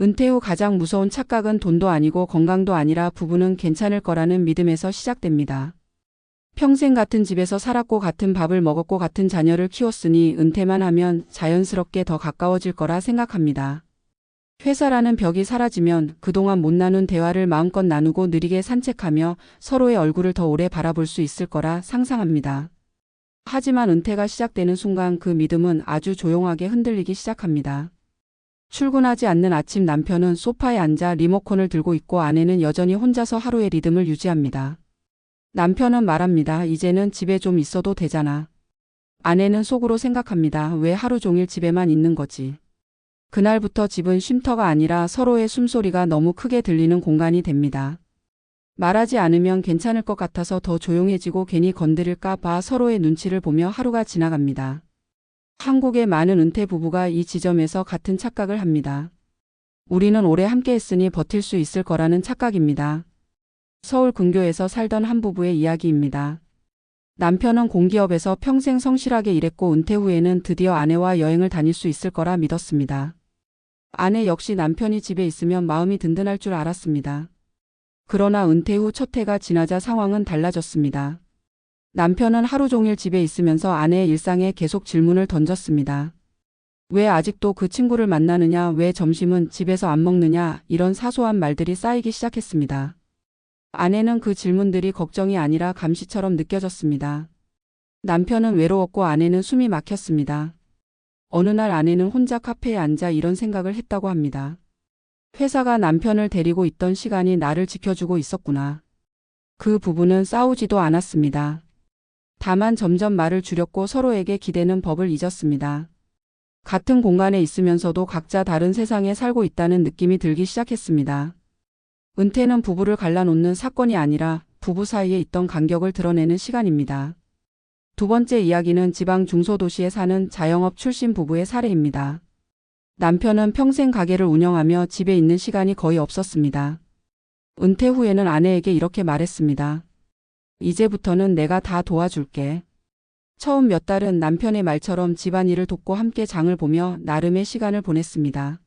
은퇴 후 가장 무서운 착각은 돈도 아니고 건강도 아니라 부부는 괜찮을 거라는 믿음에서 시작됩니다. 평생 같은 집에서 살았고 같은 밥을 먹었고 같은 자녀를 키웠으니 은퇴만 하면 자연스럽게 더 가까워질 거라 생각합니다. 회사라는 벽이 사라지면 그동안 못 나눈 대화를 마음껏 나누고 느리게 산책하며 서로의 얼굴을 더 오래 바라볼 수 있을 거라 상상합니다. 하지만 은퇴가 시작되는 순간 그 믿음은 아주 조용하게 흔들리기 시작합니다. 출근하지 않는 아침 남편은 소파에 앉아 리모컨을 들고 있고 아내는 여전히 혼자서 하루의 리듬을 유지합니다. 남편은 말합니다. 이제는 집에 좀 있어도 되잖아. 아내는 속으로 생각합니다. 왜 하루 종일 집에만 있는 거지? 그날부터 집은 쉼터가 아니라 서로의 숨소리가 너무 크게 들리는 공간이 됩니다. 말하지 않으면 괜찮을 것 같아서 더 조용해지고 괜히 건드릴까 봐 서로의 눈치를 보며 하루가 지나갑니다. 한국의 많은 은퇴 부부가 이 지점에서 같은 착각을 합니다. 우리는 오래 함께 했으니 버틸 수 있을 거라는 착각입니다. 서울 근교에서 살던 한 부부의 이야기입니다. 남편은 공기업에서 평생 성실하게 일했고 은퇴 후에는 드디어 아내와 여행을 다닐 수 있을 거라 믿었습니다. 아내 역시 남편이 집에 있으면 마음이 든든할 줄 알았습니다. 그러나 은퇴 후 첫 해가 지나자 상황은 달라졌습니다. 남편은 하루 종일 집에 있으면서 아내의 일상에 계속 질문을 던졌습니다. 왜 아직도 그 친구를 만나느냐, 왜 점심은 집에서 안 먹느냐, 이런 사소한 말들이 쌓이기 시작했습니다. 아내는 그 질문들이 걱정이 아니라 감시처럼 느껴졌습니다. 남편은 외로웠고 아내는 숨이 막혔습니다. 어느 날 아내는 혼자 카페에 앉아 이런 생각을 했다고 합니다. 회사가 남편을 데리고 있던 시간이 나를 지켜주고 있었구나. 그 부부는 싸우지도 않았습니다. 다만 점점 말을 줄였고 서로에게 기대는 법을 잊었습니다. 같은 공간에 있으면서도 각자 다른 세상에 살고 있다는 느낌이 들기 시작했습니다. 은퇴는 부부를 갈라놓는 사건이 아니라 부부 사이에 있던 간격을 드러내는 시간입니다. 두 번째 이야기는 지방 중소도시에 사는 자영업 출신 부부의 사례입니다. 남편은 평생 가게를 운영하며 집에 있는 시간이 거의 없었습니다. 은퇴 후에는 아내에게 이렇게 말했습니다. 이제부터는 내가 다 도와줄게. 처음 몇 달은 남편의 말처럼 집안일을 돕고 함께 장을 보며 나름의 시간을 보냈습니다.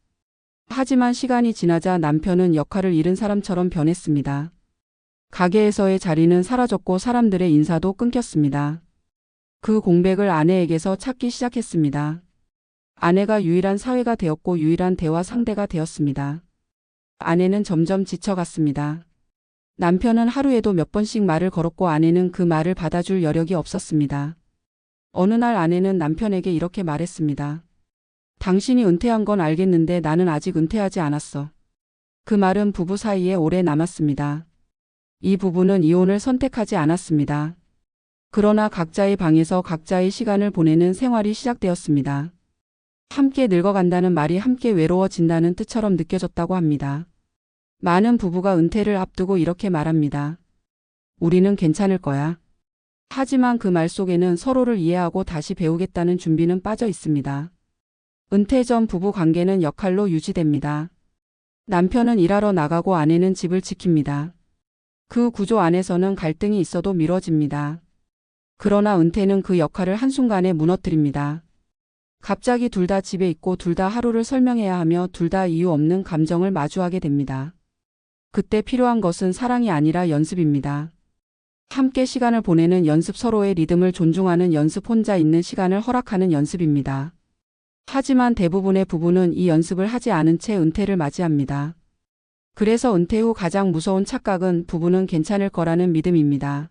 하지만 시간이 지나자 남편은 역할을 잃은 사람처럼 변했습니다. 가게에서의 자리는 사라졌고 사람들의 인사도 끊겼습니다. 그 공백을 아내에게서 찾기 시작했습니다. 아내가 유일한 사회가 되었고 유일한 대화 상대가 되었습니다. 아내는 점점 지쳐갔습니다. 남편은 하루에도 몇 번씩 말을 걸었고 아내는 그 말을 받아줄 여력이 없었습니다. 어느 날 아내는 남편에게 이렇게 말했습니다. 당신이 은퇴한 건 알겠는데 나는 아직 은퇴하지 않았어. 그 말은 부부 사이에 오래 남았습니다. 이 부부는 이혼을 선택하지 않았습니다. 그러나 각자의 방에서 각자의 시간을 보내는 생활이 시작되었습니다. 함께 늙어간다는 말이 함께 외로워진다는 뜻처럼 느껴졌다고 합니다. 많은 부부가 은퇴를 앞두고 이렇게 말합니다. 우리는 괜찮을 거야. 하지만 그 말 속에는 서로를 이해하고 다시 배우겠다는 준비는 빠져 있습니다. 은퇴 전 부부 관계는 역할로 유지됩니다. 남편은 일하러 나가고 아내는 집을 지킵니다. 그 구조 안에서는 갈등이 있어도 미뤄집니다. 그러나 은퇴는 그 역할을 한순간에 무너뜨립니다. 갑자기 둘 다 집에 있고 둘 다 하루를 설명해야 하며 둘 다 이유 없는 감정을 마주하게 됩니다. 그때 필요한 것은 사랑이 아니라 연습입니다. 함께 시간을 보내는 연습, 서로의 리듬을 존중하는 연습, 혼자 있는 시간을 허락하는 연습입니다. 하지만 대부분의 부부는 이 연습을 하지 않은 채 은퇴를 맞이합니다. 그래서 은퇴 후 가장 무서운 착각은 부부는 괜찮을 거라는 믿음입니다.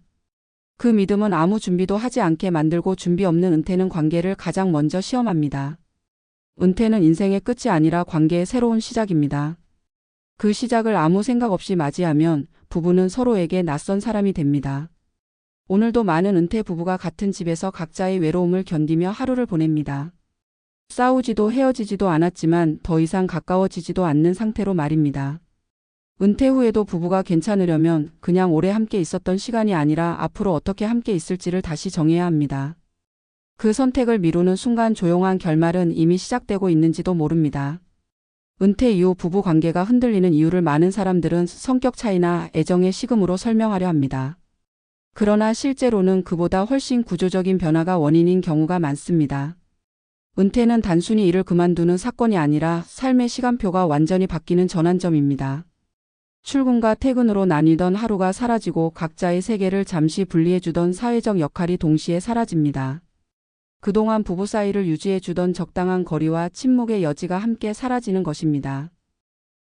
그 믿음은 아무 준비도 하지 않게 만들고 준비 없는 은퇴는 관계를 가장 먼저 시험합니다. 은퇴는 인생의 끝이 아니라 관계의 새로운 시작입니다. 그 시작을 아무 생각 없이 맞이하면 부부는 서로에게 낯선 사람이 됩니다. 오늘도 많은 은퇴 부부가 같은 집에서 각자의 외로움을 견디며 하루를 보냅니다. 싸우지도 헤어지지도 않았지만 더 이상 가까워지지도 않는 상태로 말입니다. 은퇴 후에도 부부가 괜찮으려면 그냥 오래 함께 있었던 시간이 아니라 앞으로 어떻게 함께 있을지를 다시 정해야 합니다. 그 선택을 미루는 순간 조용한 결말은 이미 시작되고 있는지도 모릅니다. 은퇴 이후 부부 관계가 흔들리는 이유를 많은 사람들은 성격 차이나 애정의 식음으로 설명하려 합니다. 그러나 실제로는 그보다 훨씬 구조적인 변화가 원인인 경우가 많습니다. 은퇴는 단순히 일을 그만두는 사건이 아니라 삶의 시간표가 완전히 바뀌는 전환점입니다. 출근과 퇴근으로 나뉘던 하루가 사라지고 각자의 세계를 잠시 분리해주던 사회적 역할이 동시에 사라집니다. 그동안 부부 사이를 유지해주던 적당한 거리와 침묵의 여지가 함께 사라지는 것입니다.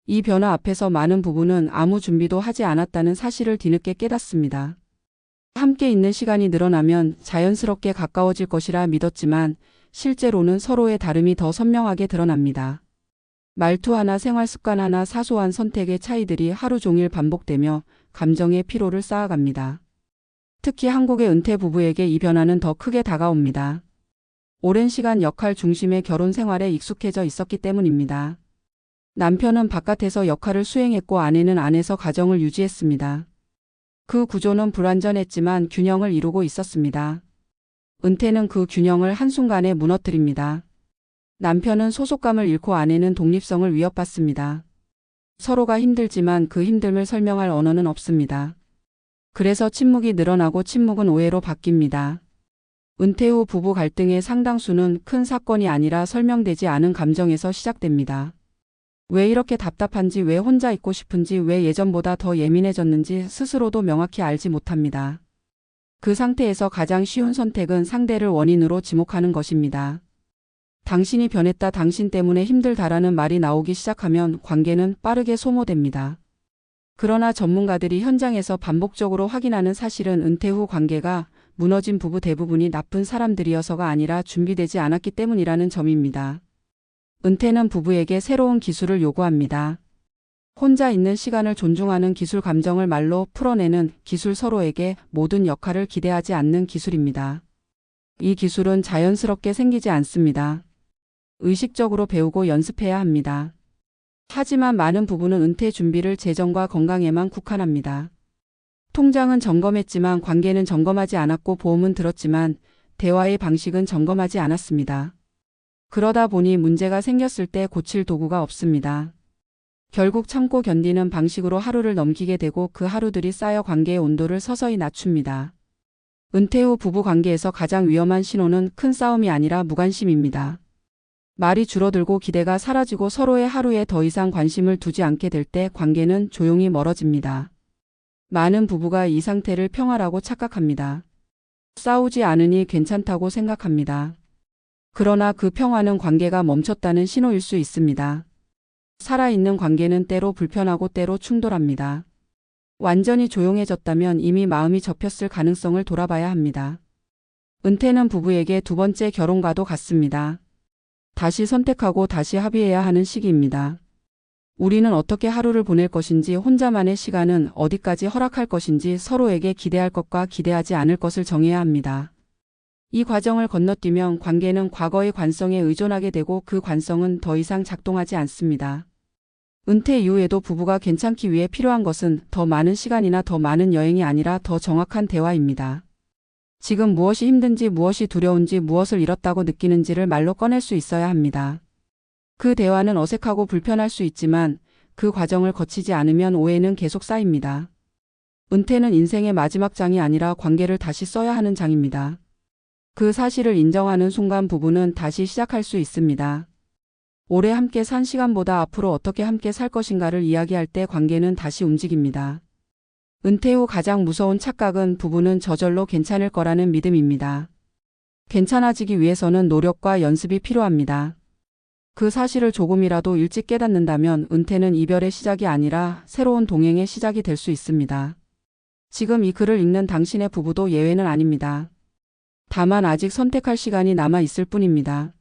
이 변화 앞에서 많은 부부는 아무 준비도 하지 않았다는 사실을 뒤늦게 깨닫습니다. 함께 있는 시간이 늘어나면 자연스럽게 가까워질 것이라 믿었지만 실제로는 서로의 다름이 더 선명하게 드러납니다. 말투 하나, 생활 습관 하나, 사소한 선택의 차이들이 하루 종일 반복되며 감정의 피로를 쌓아갑니다. 특히 한국의 은퇴 부부에게 이 변화는 더 크게 다가옵니다. 오랜 시간 역할 중심의 결혼 생활에 익숙해져 있었기 때문입니다. 남편은 바깥에서 역할을 수행했고 아내는 안에서 가정을 유지했습니다. 그 구조는 불완전했지만 균형을 이루고 있었습니다. 은퇴는 그 균형을 한순간에 무너뜨립니다. 남편은 소속감을 잃고 아내는 독립성을 위협받습니다. 서로가 힘들지만 그 힘듦을 설명할 언어는 없습니다. 그래서 침묵이 늘어나고 침묵은 오해로 바뀝니다. 은퇴 후 부부 갈등의 상당수는 큰 사건이 아니라 설명되지 않은 감정에서 시작됩니다. 왜 이렇게 답답한지, 왜 혼자 있고 싶은지, 왜 예전보다 더 예민해졌는지 스스로도 명확히 알지 못합니다. 그 상태에서 가장 쉬운 선택은 상대를 원인으로 지목하는 것입니다. 당신이 변했다, 당신 때문에 힘들다라는 말이 나오기 시작하면 관계는 빠르게 소모됩니다. 그러나 전문가들이 현장에서 반복적으로 확인하는 사실은 은퇴 후 관계가 무너진 부부 대부분이 나쁜 사람들이어서가 아니라 준비되지 않았기 때문이라는 점입니다. 은퇴는 부부에게 새로운 기술을 요구합니다. 혼자 있는 시간을 존중하는 기술, 감정을 말로 풀어내는 기술, 서로에게 모든 역할을 기대하지 않는 기술입니다. 이 기술은 자연스럽게 생기지 않습니다. 의식적으로 배우고 연습해야 합니다. 하지만 많은 부부는 은퇴 준비를 재정과 건강에만 국한합니다. 통장은 점검했지만 관계는 점검하지 않았고 보험은 들었지만 대화의 방식은 점검하지 않았습니다. 그러다 보니 문제가 생겼을 때 고칠 도구가 없습니다. 결국 참고 견디는 방식으로 하루를 넘기게 되고 그 하루들이 쌓여 관계의 온도를 서서히 낮춥니다. 은퇴 후 부부 관계에서 가장 위험한 신호는 큰 싸움이 아니라 무관심입니다. 말이 줄어들고 기대가 사라지고 서로의 하루에 더 이상 관심을 두지 않게 될 때 관계는 조용히 멀어집니다. 많은 부부가 이 상태를 평화라고 착각합니다. 싸우지 않으니 괜찮다고 생각합니다. 그러나 그 평화는 관계가 멈췄다는 신호일 수 있습니다. 살아있는 관계는 때로 불편하고 때로 충돌합니다. 완전히 조용해졌다면 이미 마음이 접혔을 가능성을 돌아봐야 합니다. 은퇴는 부부에게 두 번째 결혼과도 같습니다. 다시 선택하고 다시 합의해야 하는 시기입니다. 우리는 어떻게 하루를 보낼 것인지, 혼자만의 시간은 어디까지 허락할 것인지, 서로에게 기대할 것과 기대하지 않을 것을 정해야 합니다. 이 과정을 건너뛰면 관계는 과거의 관성에 의존하게 되고 그 관성은 더 이상 작동하지 않습니다. 은퇴 이후에도 부부가 괜찮기 위해 필요한 것은 더 많은 시간이나 더 많은 여행이 아니라 더 정확한 대화입니다. 지금 무엇이 힘든지, 무엇이 두려운지, 무엇을 잃었다고 느끼는지를 말로 꺼낼 수 있어야 합니다. 그 대화는 어색하고 불편할 수 있지만 그 과정을 거치지 않으면 오해는 계속 쌓입니다. 은퇴는 인생의 마지막 장이 아니라 관계를 다시 써야 하는 장입니다. 그 사실을 인정하는 순간 부부는 다시 시작할 수 있습니다. 오래 함께 산 시간보다 앞으로 어떻게 함께 살 것인가를 이야기할 때 관계는 다시 움직입니다. 은퇴 후 가장 무서운 착각은 부부는 저절로 괜찮을 거라는 믿음입니다. 괜찮아지기 위해서는 노력과 연습이 필요합니다. 그 사실을 조금이라도 일찍 깨닫는다면 은퇴는 이별의 시작이 아니라 새로운 동행의 시작이 될 수 있습니다. 지금 이 글을 읽는 당신의 부부도 예외는 아닙니다. 다만 아직 선택할 시간이 남아 있을 뿐입니다.